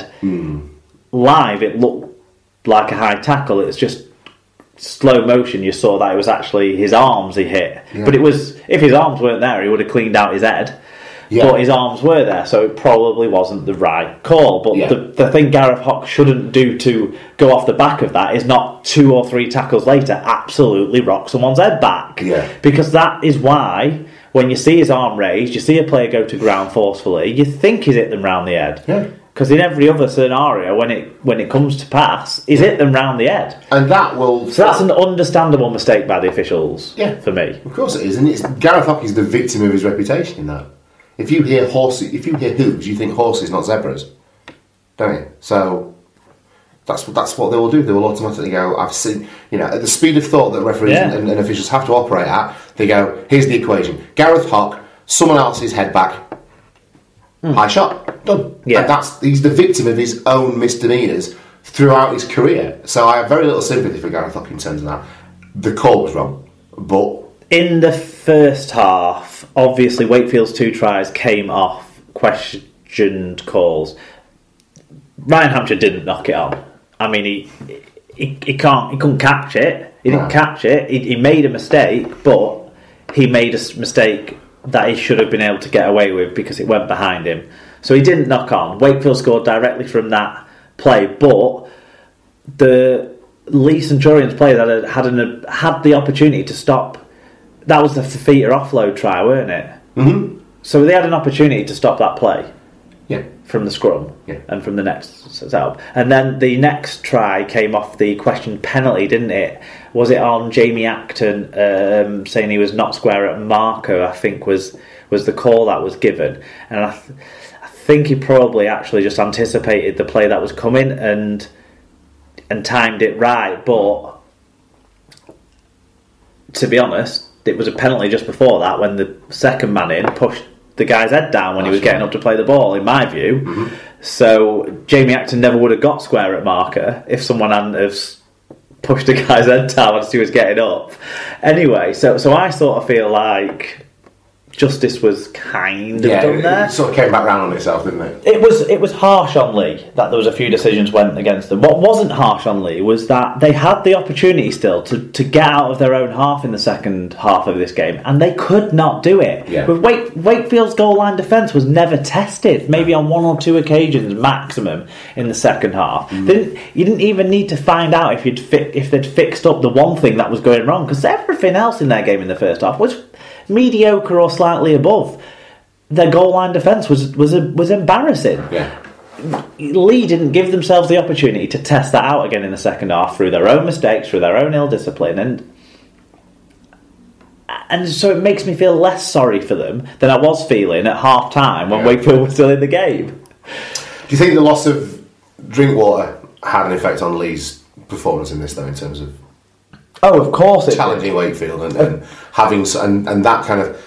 head. Live, it looked like a high tackle. It's just slow motion. You saw that it was actually his arms he hit. Yeah. But it was, if his arms weren't there, he would have cleaned out his head. Yeah. But his arms were there, so it probably wasn't the right call. But the thing Gareth Hock shouldn't do to go off the back of that is not 2 or 3 tackles later absolutely rock someone's head back. Yeah. Because that is why, when you see his arm raised, you see a player go to ground forcefully, you think he's hit them round the head. Yeah. Because in every other scenario, when it comes to pass, he's hit them round the head. And that will... So that's an understandable mistake by the officials, for me. Of course it is. And Gareth Hock is the victim of his reputation in that. If you hear hooves, you think horses, not zebras, don't you? So that's what they will do. They will automatically go, I've seen, at the speed of thought that referees and officials have to operate at, they go, here's the equation. Gareth Hock, someone else's head back, high shot, done. Yeah. And he's the victim of his own misdemeanours throughout his career. So I have very little sympathy for Gareth Hock in terms of that. The call was wrong, but... In the first half, obviously Wakefield's 2 tries came off questioned calls. Ryan Hampshire didn't knock it on. I mean, he couldn't catch it. He didn't catch it. He made a mistake, but he made a mistake that he should have been able to get away with because it went behind him. So he didn't knock on. Wakefield scored directly from that play, but the Leeds Centurions player that had the opportunity to stop. That was the Fafita offload try, weren't it? Mm-hmm. So they had an opportunity to stop that play. Yeah. From the scrum. Yeah. And from the next setup. And then the next try came off the questioned penalty, didn't it? Was it on Jamie Acton saying he was not square at Marco, I think was the call that was given. And I think he probably actually just anticipated the play that was coming and timed it right. But to be honest, it was a penalty just before that when the second man in pushed the guy's head down when he was getting up to play the ball, in my view. Mm-hmm. So Jamie Acton never would have got square at marker if someone hadn't have pushed the guy's head down as he was getting up. Anyway, so I sort of feel like justice was kind of done there. It sort of came back round on itself, didn't it? It was harsh on Lee that there was a few decisions went against them. What wasn't harsh on Lee was that they had the opportunity still to get out of their own half in the second half of this game, and they could not do it. Yeah. Wakefield's goal line defence was never tested, maybe on 1 or 2 occasions maximum in the second half. You didn't even need to find out if they'd fixed up the one thing that was going wrong, because everything else in their game in the first half was mediocre or slightly above. Their goal line defence was embarrassing. Yeah. Lee didn't give themselves the opportunity to test that out again in the second half through their own mistakes, through their own ill discipline, and so it makes me feel less sorry for them than I was feeling at half time when Wakefield was still in the game. Do you think the loss of Drinkwater had an effect on Lee's performance in this, though, in terms of of course it challenging Wakefield and having and that kind of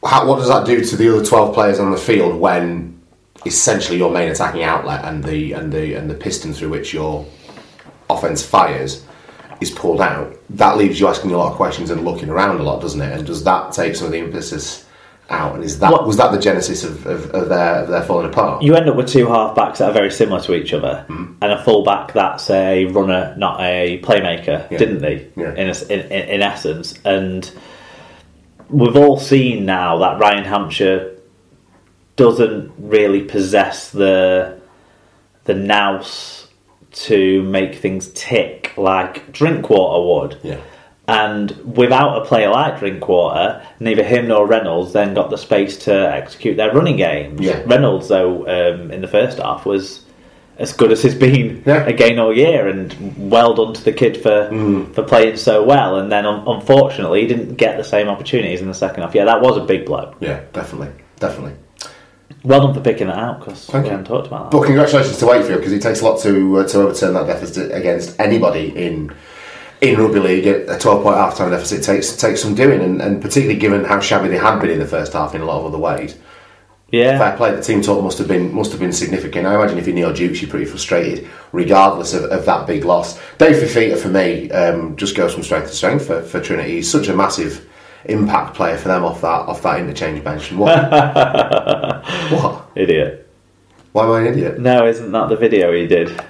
what does that do to the other 12 players on the field when essentially your main attacking outlet and the piston through which your offense fires is pulled out? That leaves you asking a lot of questions and looking around a lot, doesn't it? And does that take some of the emphasis out? And was that the genesis of their falling apart? You end up with 2 half-backs that are very similar to each other, and a full-back that's a runner, not a playmaker, didn't they? Yeah. In essence, and we've all seen now that Ryan Hampshire doesn't really possess the nous to make things tick like Drinkwater would. Yeah. And without a player like Drinkwater, neither him nor Reynolds then got the space to execute their running games. Yeah. Reynolds, though, in the first half was as good as he's been again all year, and well done to the kid for playing so well. And then, unfortunately, he didn't get the same opportunities in the second half. Yeah, that was a big blow. Yeah, definitely. Well done for picking that out, because we haven't talked about that. But congratulations to Wakefield, because it takes a lot to overturn that deficit against anybody in rugby league. A 12-point half-time deficit takes some doing, and particularly given how shabby they had been in the first half in a lot of other ways. Yeah, fair play. The team talk must have been significant. I imagine if you're Neil Dukes, you're pretty frustrated, regardless of that big loss. Dave Fafita, for me, just goes from strength to strength for Trinity. He's such a massive impact player for them off that interchange bench. And what? Idiot. Why am I an idiot? No, isn't that the video he did?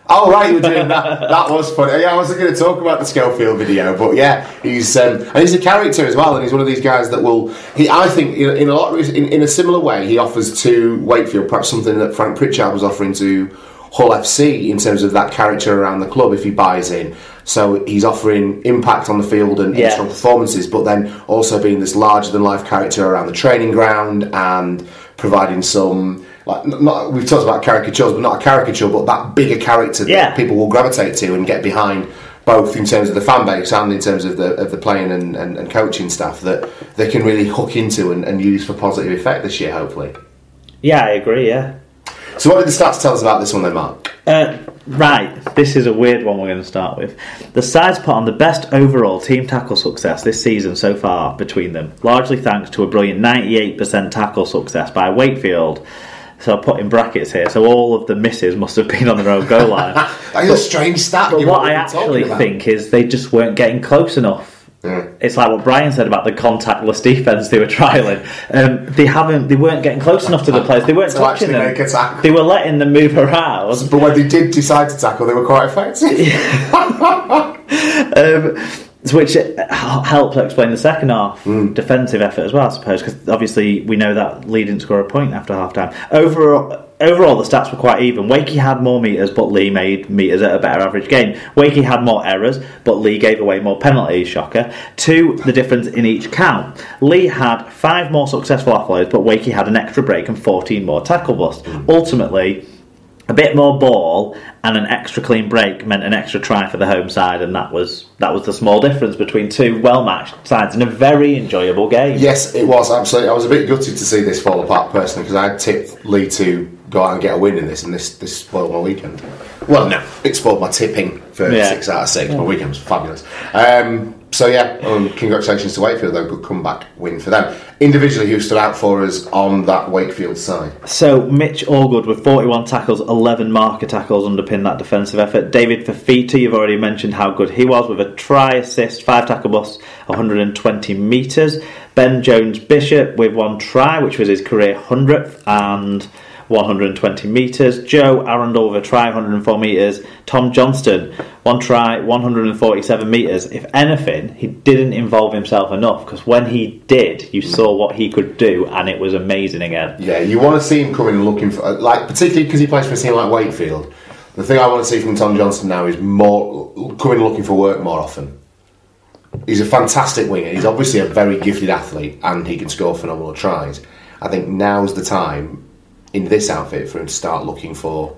Oh, right, you were doing that. That was funny. Yeah, I wasn't going to talk about the Schofield video, but yeah, he's and he's a character as well, and he's one of these guys that will. I think in a similar way, he offers to Wakefield perhaps something that Frank Pritchard was offering to Hull FC in terms of that character around the club if he buys in. So he's offering impact on the field and strong performances, but then also being this larger-than-life character around the training ground and providing some. We've talked about caricatures, but not a caricature, but that bigger character that people will gravitate to and get behind, both in terms of the fan base and in terms of the playing and coaching staff, that they can really hook into and use for positive effect this year, hopefully. Yeah, I agree, yeah. So what did the stats tell us about this one then, Mark? Right, this is a weird one we're going to start with. The sides put on the best overall team tackle success this season so far between them, largely thanks to a brilliant 98% tackle success by Wakefield. So I put in brackets here, so all of the misses must have been on their own goal line. That is a strange stat. But what I actually think is they just weren't getting close enough. Yeah. It's like what Brian said about the contactless defence they were trialling. They weren't getting close enough to the players. They weren't touching them. They were letting them move around. But when they did decide to tackle, they were quite effective. Which helps explain the second half defensive effort as well, I suppose, because obviously we know that Lee didn't score a point after half time. Overall, the stats were quite even. Wakey had more metres, but Lee made metres at a better average game. Wakey had more errors, but Lee gave away more penalties, shocker. 2, the difference in each count. Lee had 5 more successful offloads, but Wakey had an extra break and 14 more tackle busts. Ultimately, a bit more ball and an extra clean break meant an extra try for the home side, and that was the small difference between two well-matched sides in a very enjoyable game. Yes, it was, absolutely. I was a bit gutted to see this fall apart personally, because I tipped Lee to go out and get a win in this, and this spoiled my weekend. Well, no, it spoiled my tipping for 6 out of 6. My weekend was fabulous. So yeah, congratulations to Wakefield, though. Good comeback win for them. Individually, who stood out for us on that Wakefield side? So Mitch Allgood with 41 tackles, 11 marker tackles underpin that defensive effort. David Fafita, you've already mentioned how good he was with a try assist, 5 tackle busts, 120 metres. Ben Jones Bishop with 1 try, which was his career 100th, and 120 metres. Joe Arundel with a try, 104 metres. Tom Johnston, 1 try, 147 metres. If anything, he didn't involve himself enough, because when he did, you saw what he could do, and it was amazing again. Yeah, you want to see him coming and looking for, particularly because he plays for a team like Wakefield. The thing I want to see from Tom Johnston now is more coming and looking for work more often. He's a fantastic winger. He's obviously a very gifted athlete, and he can score phenomenal tries. I think now's the time in this outfit for him to start looking for,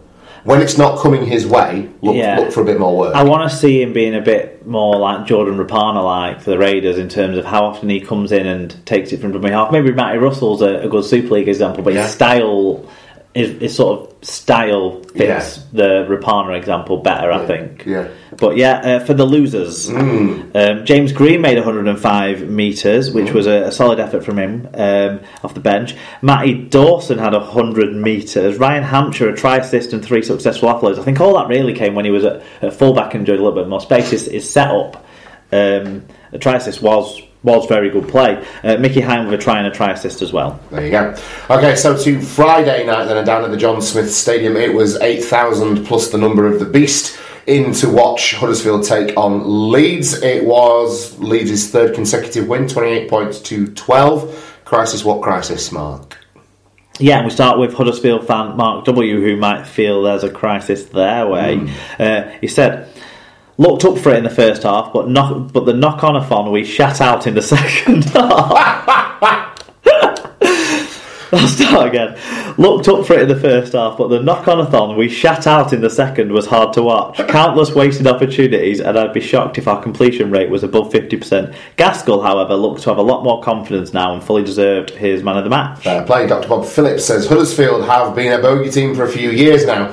when it's not coming his way, look for a bit more work. I want to see him being a bit more like Jordan Rapana like for the Raiders in terms of how often he comes in and takes it from dummy half. Maybe Matty Russell's a good Super League example, but his style his sort of style fits the Rapana example better, I think. Yeah. But for the losers, James Green made 105 metres, which was a solid effort from him off the bench. Matty Dawson had 100 metres. Ryan Hampshire, a try assist and 3 successful offloads. I think all that really came when he was at fullback and enjoyed a little bit more space. His setup, a try assist was very good play. Mickey Hine with a try and a try assist as well. There you go. Okay, so to Friday night then, down at the John Smith Stadium, it was 8,000 plus the number of the beast in to watch Huddersfield take on Leeds. It was Leeds' 3rd consecutive win, 28 points to 12. Crisis, what crisis, Mark? Yeah, and we start with Huddersfield fan Mark W, who might feel there's a crisis their way. He said, looked up for it in the first half, but the knock-on-a-thon we shat out in the second half. I'll start again. Looked up for it in the first half, but the knock-on-a-thon we shat out in the second was hard to watch. Countless wasted opportunities, and I'd be shocked if our completion rate was above 50%. Gaskell, however, looks to have a lot more confidence now and fully deserved his man of the match. Playing Dr. Bob Phillips says Huddersfield have been a bogey team for a few years now,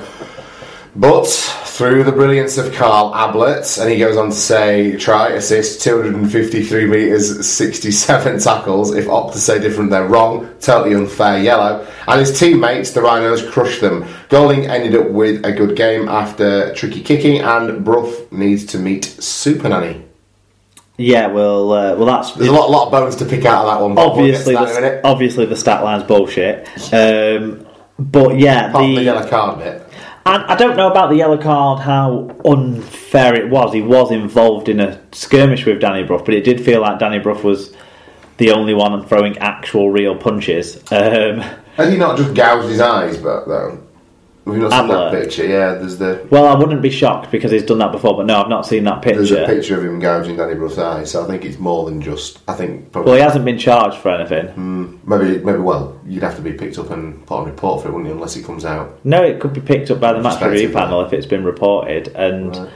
but through the brilliance of Carl Ablett, and he goes on to say, try, assist, 253 metres, 67 tackles. If Opta say different, they're wrong. Totally unfair yellow. And his teammates, the Rhinos, crushed them. Golding ended up with a good game after tricky kicking, and Brough needs to meet Super Nanny. Yeah, well, that's... There's a lot of bones to pick out of that one. Obviously, the stat line's bullshit. But yeah, apart from the yellow card bit. And I don't know about the yellow card, how unfair it was. He was involved in a skirmish with Danny Brough, but it did feel like Danny Brough was the only one throwing actual real punches. Has he not just gouged his eyes, but though? Have you not seen that picture? Yeah, there's the... Well, I wouldn't be shocked because he's done that before, but no, I've not seen that picture. There's a picture of him gouging Danny Brough's eyes, so I think it's more than just... I think probably... Well, he hasn't been charged for anything. Maybe, well, you'd have to be picked up and put on report for it, wouldn't you, unless he comes out? No, it could be picked up by the match review panel if it's been reported, and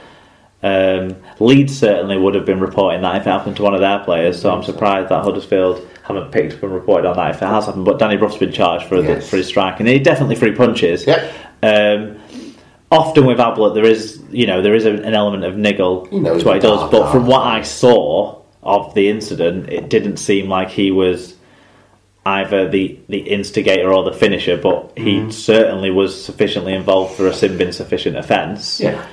Leeds certainly would have been reporting that if it happened to one of their players, so I'm surprised that Huddersfield haven't picked up and reported on that if it has happened, but Danny Brough's been charged for his strike, and he definitely threw punches. Yep. Often with Ablett there is an element of niggle to what he does, but from what I saw of the incident, it didn't seem like he was either the instigator or the finisher, but he certainly was sufficiently involved for a sin bin sufficient offence. Yeah.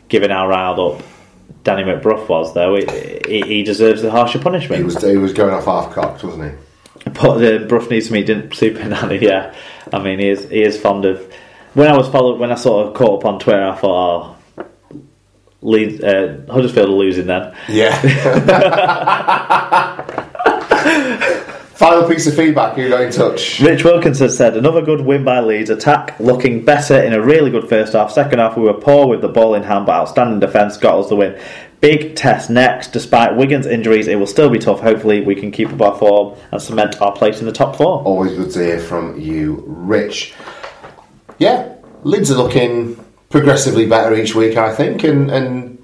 Given how riled up Danny McBrough was, though, he deserves the harsher punishment. He was going off half-cocked, wasn't he? But Brough needs to meet Super Nanny, yeah. I mean, he is fond of... When I sort of caught up on Twitter, I thought, Leeds, Huddersfield are losing then. Yeah. Final piece of feedback, who got in touch? Rich Wilkinson said, another good win by Leeds. Attack looking better in a really good first half. Second half we were poor with the ball in hand, but outstanding defence got us the win. Big test next. Despite Wigan's injuries, it will still be tough. Hopefully we can keep up our form and cement our place in the top four. Always good to hear from you, Rich. Yeah, Leeds are looking progressively better each week, I think, and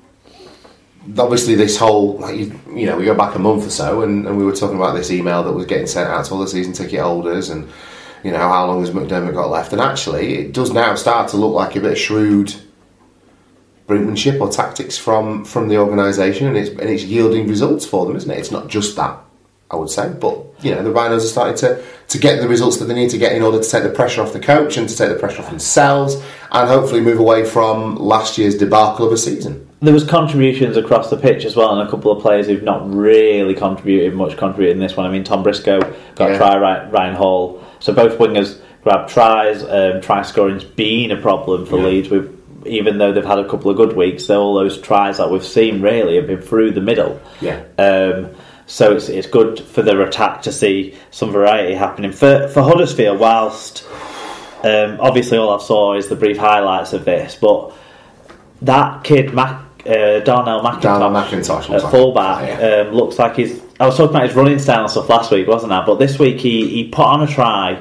obviously this whole, we go back a month or so, and we were talking about this email that was getting sent out to all the season ticket holders, and how long has McDermott got left, and actually it does now start to look like a bit of shrewd brinkmanship or tactics from the organisation, and it's yielding results for them, isn't it? It's not just that, I would say, but the Rhinos are starting to get the results that they need to get in order to take the pressure off the coach and to take the pressure off themselves, and hopefully move away from last year's debacle of a season. There was contributions across the pitch as well, and a couple of players who've not really contributed in this one. I mean, Tom Briscoe got a try, Ryan Hall. So both wingers grabbed tries. Try scoring's been a problem for Leeds. Even though they've had a couple of good weeks, all those tries that we've seen really have been through the middle. Yeah. So it's good for their attack to see some variety happening. For Huddersfield, whilst obviously all I saw is the brief highlights of this, but that kid Darnell McIntosh at fullback looks like he's... I was talking about his running style and stuff last week, wasn't I? But this week he put on a try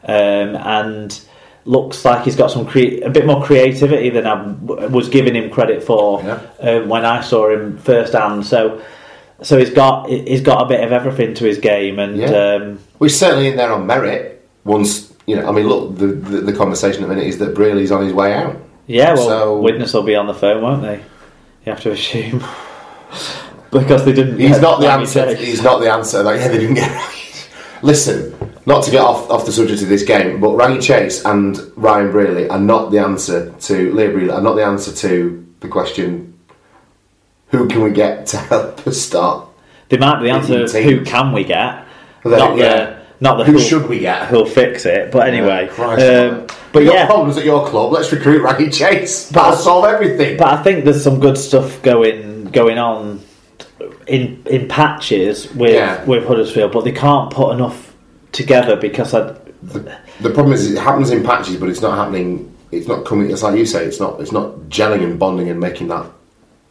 and looks like he's got a bit more creativity than I was giving him credit for when I saw him first hand. So he's got a bit of everything to his game, and we're certainly in there on merit. Once look, the conversation at the minute is that Brealey's on his way out. Yeah, well, Widnes will be on the phone, won't they? You have to assume because they didn't. He's not the answer. He's not the answer. They didn't get. Listen, not to get off the subject of this game, but Raggy Chase and Ryan Brealey are not the answer to Leah Brealey. Are not the answer to the question: who can we get to help us start? They might be the answer. Who can we get? Not the who should we get? Who'll fix it? But anyway, but you got problems at your club. Let's recruit Raggy Chase. That'll solve everything. But I think there's some good stuff going on in patches with Huddersfield, but they can't put enough together because the problem is it happens in patches, but it's not happening. It's not coming. It's like you say. It's not gelling and bonding and making that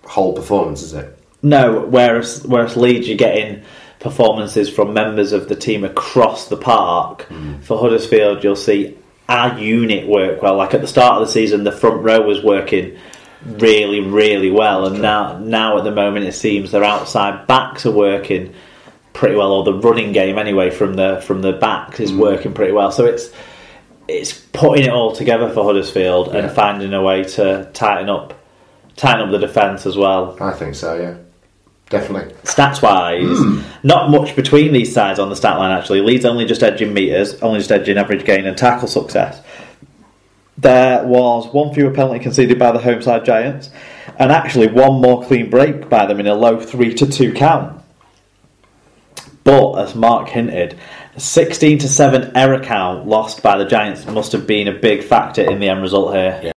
whole performance, is it? No. Whereas Leeds, you're getting performances from members of the team across the park. For Huddersfield, you'll see our unit work well. Like at the start of the season, the front row was working really, really well, and now at the moment it seems their outside backs are working pretty well, or the running game anyway from the backs is working pretty well. So it's putting it all together for Huddersfield and finding a way to tighten up the defence as well. I think so, yeah. Definitely. Stats wise, not much between these sides on the stat line actually. Leeds only just edging metres, only just edging average gain and tackle success. There was one fewer penalty conceded by the home side Giants, and actually one more clean break by them in a low 3-2 count. But as Mark hinted, 16-7 error count lost by the Giants must have been a big factor in the end result here. Yeah.